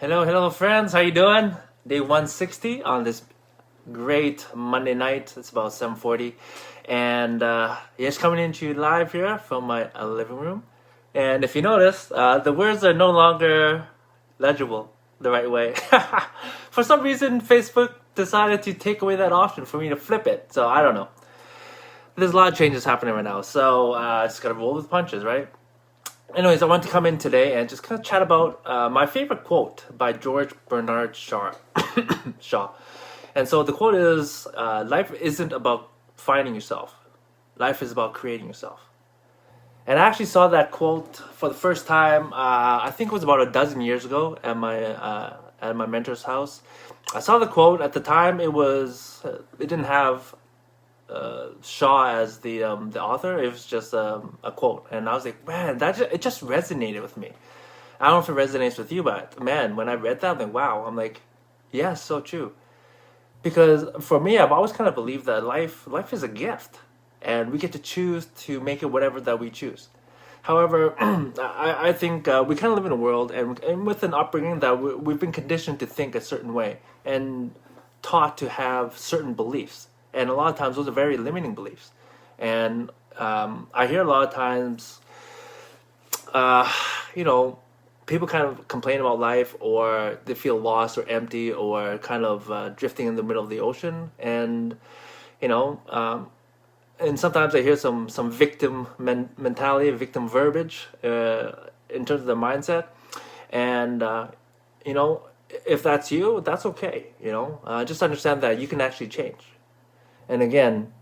Hello, friends. How you doing? Day 160 on this great Monday night. It's about 7:40, and yes, coming into you live here from my living room. And if you notice, the words are no longer legible the right way. For some reason, Facebook decided to take away that option for me to flip it. So I don't know. There's a lot of changes happening right now, so just gotta roll with punches, right? Anyways, I want to come in today and just kind of chat about my favorite quote by George Bernard Shaw. Shaw. And so the quote is, life isn't about finding yourself. Life is about creating yourself. And I actually saw that quote for the first time, I think it was about a dozen years ago at my mentor's house. I saw the quote at the time. It didn't have Shaw as the author. It was just a quote, and I was like, man, it just resonated with me. I don't know if it resonates with you, but man, when I read that, I'm like, wow. I'm like, yeah, so true. Because for me, I've always kind of believed that life is a gift, and we get to choose to make it whatever that we choose. However, I think we kind of live in a world, and with an upbringing that we've been conditioned to think a certain way and taught to have certain beliefs. And a lot of times those are very limiting beliefs. And I hear a lot of times, people kind of complain about life, or they feel lost or empty, or kind of drifting in the middle of the ocean. And, and sometimes I hear some victim mentality, victim verbiage in terms of the mindset. And, if that's you, that's okay. Just understand that you can actually change. And again,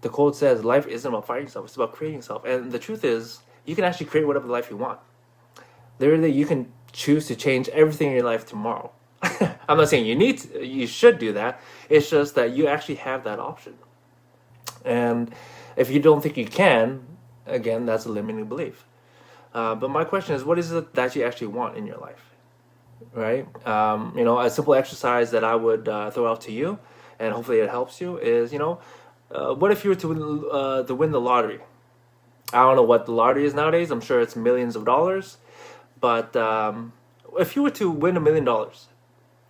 the quote says, life isn't about fighting yourself, it's about creating yourself. And the truth is, you can actually create whatever life you want. Literally, you can choose to change everything in your life tomorrow. I'm not saying you should do that. It's just that you actually have that option. And if you don't think you can, again, that's a limiting belief. But my question is, what is it that you actually want in your life? Right? A simple exercise that I would throw out to you, and hopefully it helps you, is, what if you were to win the lottery? I don't know what the lottery is nowadays. I'm sure it's millions of dollars. But if you were to win $1 million,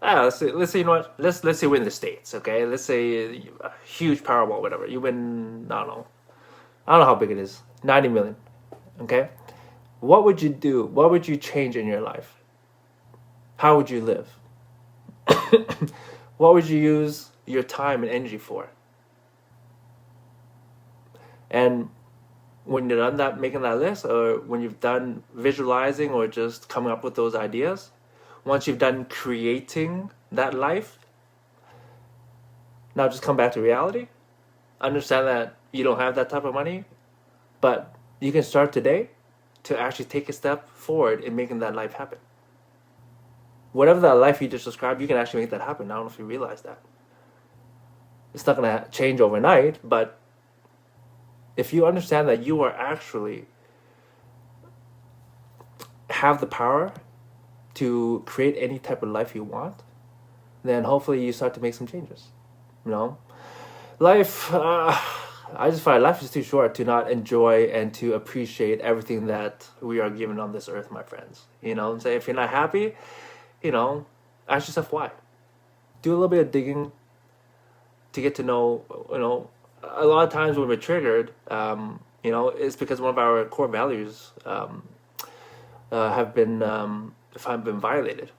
let's say, you know what? Let's say we're in the States, okay? Let's say a huge Powerball, whatever. You win, I don't know how big it is, 90 million, okay? What would you do? What would you change in your life? How would you live? What would you use your time and energy for? And when you're done making that list, or when you've done visualizing or just coming up with those ideas, once you've done creating that life, now just come back to reality. Understand that you don't have that type of money, but you can start today to actually take a step forward in making that life happen. Whatever that life you just described, you can actually make that happen. I don't know if you realize that. It's not going to change overnight, but if you understand that you are actually have the power to create any type of life you want, then hopefully you start to make some changes. Life, I just find life is too short to not enjoy and to appreciate everything that we are given on this earth, my friends. Say if you're not happy, ask yourself why. Do a little bit of digging to get to know, a lot of times when we're triggered, it's because one of our core values have been violated,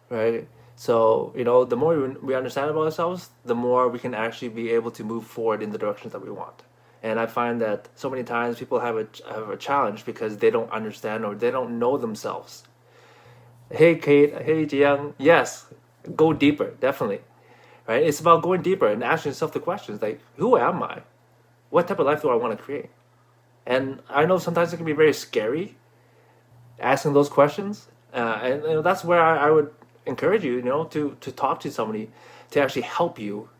right? So, the more we understand about ourselves, the more we can actually be able to move forward in the directions that we want. And I find that so many times people have a challenge because they don't understand or they don't know themselves. Hey, Kate. Hey, Jiang. Yes, go deeper, definitely. Right? It's about going deeper and asking yourself the questions like, who am I? What type of life do I want to create? And I know sometimes it can be very scary asking those questions. And that's where I would encourage you, to talk to somebody to actually help you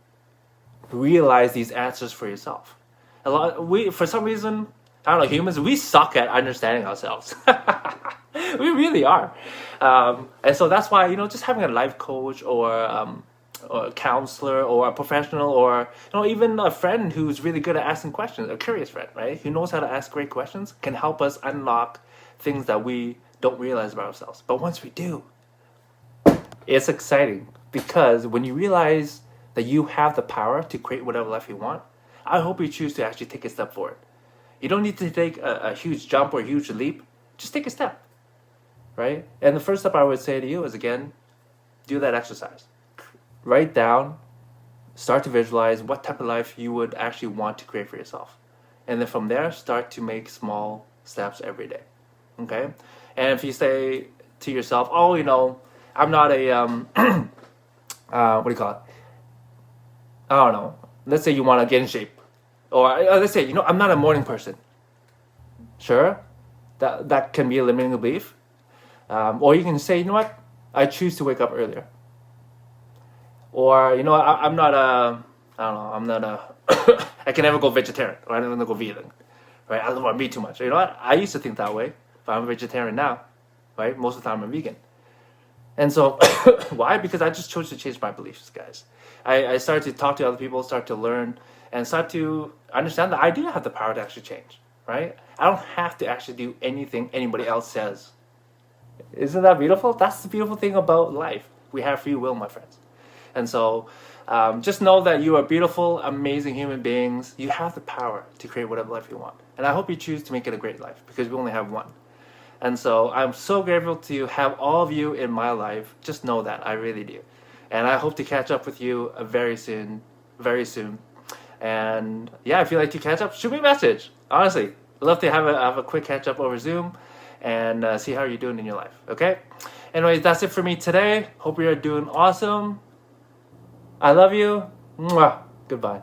realize these answers for yourself. For some reason, I don't know, humans, we suck at understanding ourselves. We really are. And so that's why, just having a life coach or a counselor or a professional or even a friend who's really good at asking questions, a curious friend, right, who knows how to ask great questions, can help us unlock things that we don't realize about ourselves. But once we do, It's exciting because when you realize that you have the power to create whatever life you want, I hope you choose to actually take a step forward. You don't need to take a huge jump or a huge leap. Just take a step, right? And the first step I would say to you is, again, do that exercise. Write down, start to visualize what type of life you would actually want to create for yourself. And then from there, start to make small steps every day. Okay? And if you say to yourself, oh, I'm not a, what do you call it? I don't know. Let's say you want to get in shape. Or let's say, I'm not a morning person. Sure, that can be a limiting belief. Or you can say, you know what? I choose to wake up earlier. Or, I'm not a, I don't know, I'm not a, I can never go vegetarian, or I don't want to go vegan, right? I don't want meat too much. You know what? I used to think that way, but I'm a vegetarian now, right? Most of the time I'm vegan. And so, why? Because I just chose to change my beliefs, guys. I started to talk to other people, start to learn, and start to understand that I do have the power to actually change, right? I don't have to actually do anything anybody else says. Isn't that beautiful? That's the beautiful thing about life. We have free will, my friends. And so, just know that you are beautiful, amazing human beings. You have the power to create whatever life you want. And I hope you choose to make it a great life, because we only have one. And so I'm so grateful to have all of you in my life. Just know that, I really do. And I hope to catch up with you very soon, very soon. And yeah, if you'd like to catch up, shoot me a message. Honestly, I'd love to have a quick catch up over Zoom and see how you're doing in your life, okay? Anyways, that's it for me today. Hope you're doing awesome. I love you. Mwah. Goodbye.